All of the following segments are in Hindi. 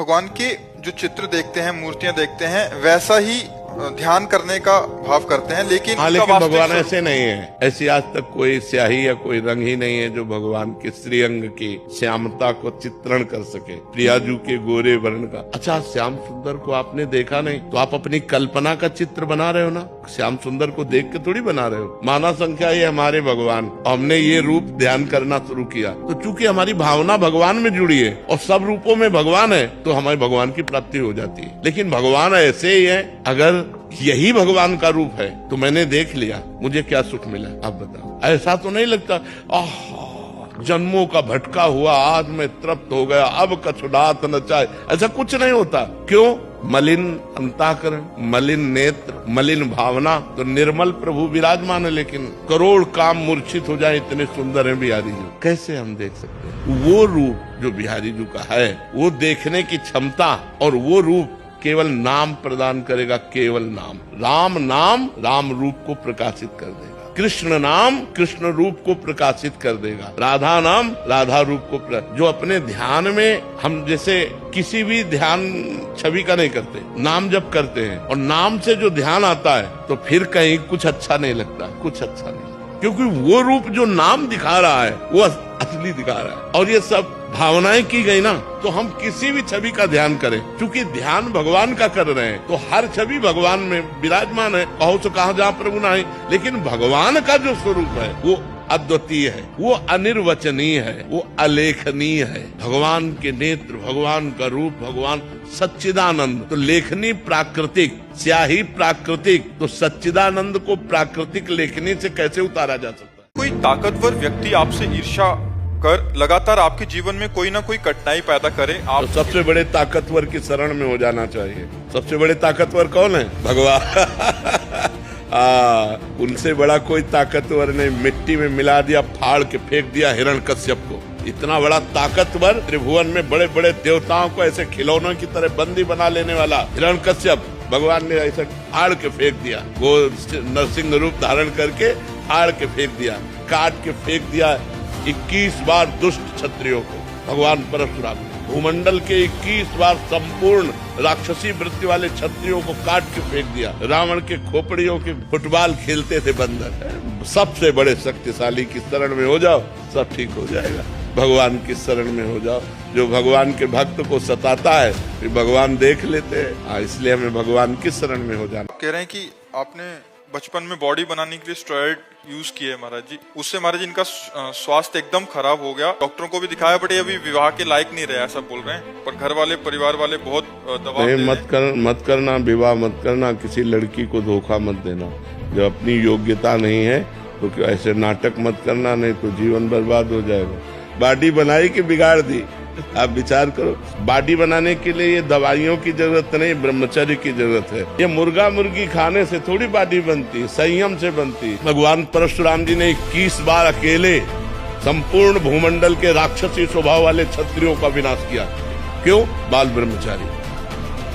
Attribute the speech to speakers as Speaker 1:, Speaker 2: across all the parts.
Speaker 1: भगवान के जो चित्र देखते हैं, मूर्तियां देखते हैं, वैसा ही ध्यान करने का भाव करते हैं, लेकिन
Speaker 2: हाँ, लेकिन भगवान ऐसे नहीं है। ऐसी आज तक कोई स्याही या कोई रंग ही नहीं है जो भगवान के श्रीअंग की श्यामता को चित्रण कर सके, प्रियाजू के गोरे वर्ण का। अच्छा, श्याम सुंदर को आपने देखा नहीं तो आप अपनी कल्पना का चित्र बना रहे हो ना, श्याम सुंदर को देख के थोड़ी बना रहे हो। मानव संख्या ये हमारे भगवान, हमने ये रूप ध्यान करना शुरू किया तो चूंकि हमारी भावना भगवान में जुड़ी है और सब रूपों में भगवान है तो हमारे भगवान की प्राप्ति हो जाती है। लेकिन भगवान ऐसे ही है, अगर यही भगवान का रूप है तो मैंने देख लिया, मुझे क्या सुख मिला आप बताओ। ऐसा तो नहीं लगता जन्मों का भटका हुआ आज मैं तृप्त हो गया, अब कछुड़ात न चाहे, ऐसा कुछ नहीं होता। क्यों? मलिन अंतःकरण, मलिन नेत्र, मलिन भावना, तो निर्मल प्रभु विराजमान है। लेकिन करोड़ काम मूर्छित हो जाए इतने सुंदर है बिहारी जी, कैसे हम देख सकते हैं? वो रूप जो बिहारी जी का है, वो देखने की क्षमता, और वो रूप केवल नाम प्रदान करेगा, केवल नाम। राम नाम राम रूप को प्रकाशित कर देगा, कृष्ण नाम कृष्ण रूप को प्रकाशित कर देगा, राधा नाम राधा रूप को जो अपने ध्यान में हम जैसे किसी भी ध्यान छवि का नहीं करते, नाम जब करते हैं और नाम से जो ध्यान आता है तो फिर कहीं कुछ अच्छा नहीं लगता, कुछ अच्छा नहीं, क्योंकि वो रूप जो नाम दिखा रहा है वो असली दिखा रहा है। और ये सब भावनाएं की गई ना, तो हम किसी भी छवि का ध्यान करें, क्योंकि ध्यान भगवान का कर रहे हैं तो हर छवि भगवान में विराजमान है। कहो तो कहा जहाँ प्रभु नहीं, लेकिन भगवान का जो स्वरूप है वो अद्वितीय है, वो अनिर्वचनीय है, वो अलेखनीय है। भगवान के नेत्र, भगवान का रूप, भगवान सच्चिदानंद। तो लेखनी प्राकृतिक, स्याही प्राकृतिक, तो सच्चिदानंद को प्राकृतिक लेखनी से कैसे उतारा जा सकता है?
Speaker 1: कोई ताकतवर व्यक्ति आपसे ईर्ष्या कर लगातार आपके जीवन में कोई ना कोई कठिनाई पैदा करे, आप
Speaker 2: तो सबसे बड़े ताकतवर की शरण में हो जाना चाहिए। सबसे बड़े ताकतवर कौन है? भगवान। उनसे बड़ा कोई ताकतवर नहीं। मिट्टी में मिला दिया, फाड़ के फेंक दिया हिरण्यकश्यप को। इतना बड़ा ताकतवर, त्रिभुवन में बड़े बड़े देवताओं को ऐसे खिलौनों की तरह बंदी बना लेने वाला हिरण्यकश्यप, भगवान ने ऐसे फाड़ के फेंक दिया। वो नरसिंह रूप धारण करके फाड़ के फेंक दिया, काट के फेंक दिया 21 बार दुष्ट क्षत्रियों को। भगवान परशुराम ने भूमंडल के 21 बार संपूर्ण राक्षसी वृत्ति वाले क्षत्रियों को काट के फेंक दिया। रावण के खोपड़ियों के फुटबॉल खेलते थे बंदर। सबसे बड़े शक्तिशाली की शरण में हो जाओ, सब ठीक हो जाएगा। भगवान की शरण में हो जाओ। जो भगवान के भक्त को सताता है फिर भगवान देख लेते हैं। इसलिए हमें भगवान की शरण में हो जाना।
Speaker 1: कह रहे हैं कि आपने बचपन में बॉडी बनाने के लिए स्टेरॉइड यूज किए महाराज जी, उससे महाराज इनका स्वास्थ्य एकदम खराब हो गया। डॉक्टरों को भी दिखाया बट अभी विवाह के लायक नहीं रहे, ऐसा बोल रहे हैं। पर घर वाले, परिवार वाले बहुत दबाव दे रहे हैं।
Speaker 2: मत करना, विवाह मत करना, किसी लड़की को धोखा मत देना। जब अपनी योग्यता नहीं है तो ऐसे नाटक मत करना, नहीं तो जीवन बर्बाद हो जाएगा। बॉडी बनाई कि बिगाड़ दी, आप विचार करो। बॉडी बनाने के लिए ये दवाइयों की जरूरत नहीं, ब्रह्मचर्य की जरूरत है। ये मुर्गा मुर्गी खाने से थोड़ी बॉडी बनती, संयम से बनती। भगवान परशुराम जी ने 21 बार अकेले संपूर्ण भूमंडल के राक्षसी स्वभाव वाले क्षत्रियों का विनाश किया। क्यों? बाल ब्रह्मचारी।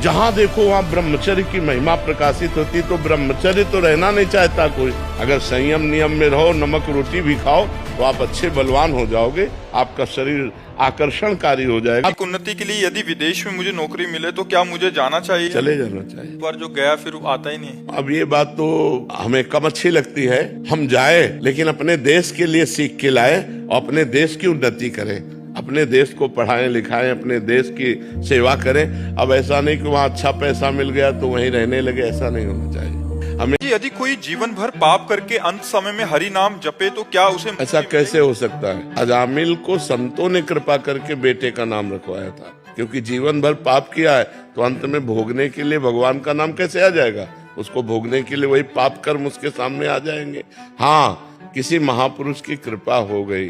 Speaker 2: जहाँ देखो वहाँ ब्रह्मचर्य की महिमा प्रकाशित होती। तो ब्रह्मचर्य तो रहना नहीं चाहता कोई। अगर संयम नियम में रहो, नमक रोटी भी खाओ तो आप अच्छे बलवान हो जाओगे, आपका शरीर आकर्षणकारी हो जाएगा।
Speaker 1: उन्नति के लिए यदि विदेश में मुझे नौकरी मिले तो क्या मुझे जाना चाहिए?
Speaker 2: चले जाना चाहिए।
Speaker 1: एक बार जो गया फिर आता ही नहीं।
Speaker 2: अब ये बात तो हमें कम अच्छी लगती है। हम जाए लेकिन अपने देश के लिए सीख के लाए और अपने देश की उन्नति करें, अपने देश को पढ़ाएं लिखाएं, अपने देश की सेवा करें। अब ऐसा नहीं कि वहाँ अच्छा पैसा मिल गया तो वहीं रहने लगे, ऐसा नहीं होना चाहिए हमें।
Speaker 1: यदि कोई जीवन भर पाप करके अंत समय में हरि नाम जपे तो क्या उसे
Speaker 2: ऐसा कैसे हो सकता है? अजामिल को संतों ने कृपा करके बेटे का नाम रखवाया था, क्योंकि जीवन भर पाप किया है तो अंत में भोगने के लिए भगवान का नाम कैसे आ जाएगा? उसको भोगने के लिए वही पाप कर्म उसके सामने आ जाएंगे। हाँ, किसी महापुरुष की कृपा हो गई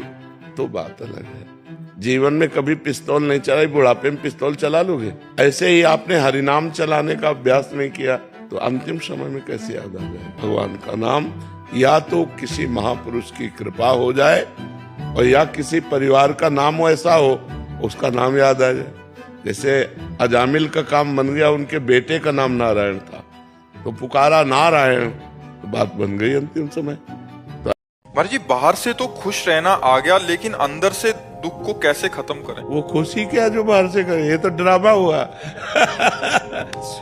Speaker 2: तो बात अलग है। जीवन में कभी पिस्तौल नहीं चलाई, बुढ़ापे में पिस्तौल चला लोगे? ऐसे ही आपने हरिनाम चलाने का अभ्यास नहीं किया तो अंतिम समय में कैसे याद आ जाए भगवान का नाम? या तो किसी महापुरुष की कृपा हो जाए और या किसी परिवार का नाम ऐसा हो उसका नाम याद आ जाए। जैसे अजामिल का काम बन गया, उनके बेटे का नाम नारायण था तो पुकारा नारायण, तो बात बन गई अंतिम समय।
Speaker 1: महाराज जी, बाहर से तो खुश रहना आ गया लेकिन अंदर से दुख को कैसे खत्म करें?
Speaker 2: वो खुशी क्या जो बाहर से करे, ये तो ड्रामा हुआ।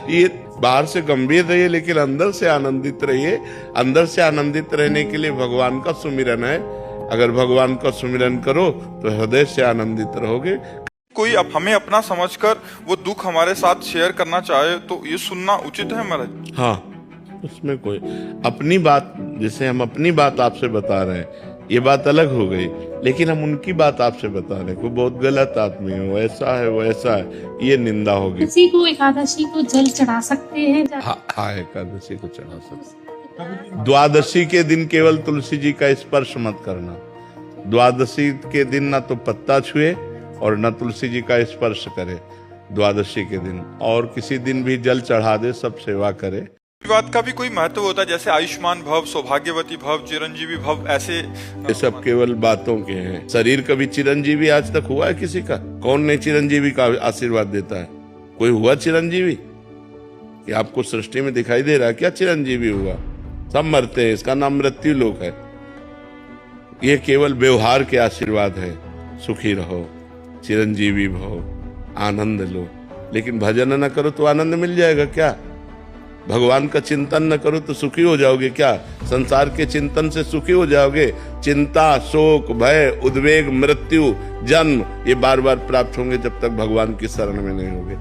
Speaker 2: ये बाहर से गंभीर रहिए लेकिन अंदर से आनंदित रहिए। अंदर से आनंदित रहने के लिए भगवान का सुमिरन है। अगर भगवान का सुमिरन करो तो हृदय से आनंदित रहोगे।
Speaker 1: कोई अब हमें अपना समझकर वो दुख हमारे साथ शेयर करना चाहे तो ये सुनना उचित है महाराज?
Speaker 2: हाँ, उसमें कोई अपनी बात, जैसे हम अपनी बात आपसे बता रहे हैं, ये बात अलग हो गई, लेकिन हम उनकी बात आपसे बता रहे हैं। कोई बहुत गलत आदमी है, वो ऐसा है, वो ऐसा है, ये निंदा होगी।
Speaker 3: किसी को एकादशी को जल चढ़ा सकते हैं?
Speaker 2: हाँ, एकादशी को चढ़ा सकते। द्वादशी के दिन केवल तुलसी जी का स्पर्श मत करना। द्वादशी के दिन ना तो पत्ता छुए और न तुलसी जी का स्पर्श करे द्वादशी के दिन, और किसी दिन भी जल चढ़ा दे, सब सेवा करे।
Speaker 1: विवाद का भी कोई महत्व होता है, जैसे आयुष्मान भव, सौभाग्यवती भव, चिरंजीवी भव, ऐसे?
Speaker 2: ये सब केवल बातों के हैं। शरीर कभी चिरंजीवी आज तक हुआ है किसी का? कौन नहीं चिरंजीवी का आशीर्वाद देता है? कोई हुआ चिरंजीवी? कि आपको सृष्टि में दिखाई दे रहा है क्या चिरंजीवी हुआ? सब मरते हैं, इसका नाम मृत्यु लोक है। ये केवल व्यवहार के आशीर्वाद है। सुखी रहो, चिरंजीवी भव, आनंद लो। लेकिन भजन न करो तो आनंद मिल जाएगा क्या? भगवान का चिंतन न करो तो सुखी हो जाओगे क्या? संसार के चिंतन से सुखी हो जाओगे? चिंता, शोक, भय, उद्वेग, मृत्यु, जन्म, ये बार बार प्राप्त होंगे जब तक भगवान की शरण में नहीं होगे।